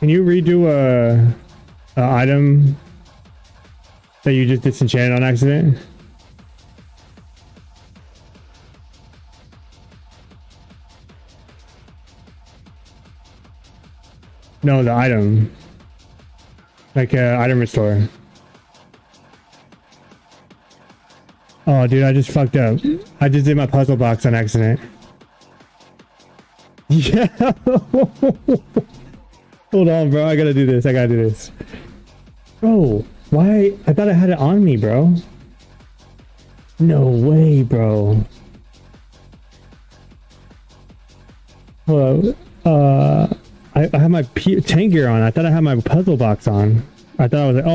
Can you redo a item that you just disenchanted on accident? No, the item. Like item restore. Oh, dude, I just fucked up. I just did my puzzle box on accident. Yeah. Hold on, bro. I gotta do this. I gotta do this. Bro, why? I thought I had it on me, bro. No way, bro. Hold up. I have my tank gear on. I thought I had my puzzle box on. I thought I was like, oh.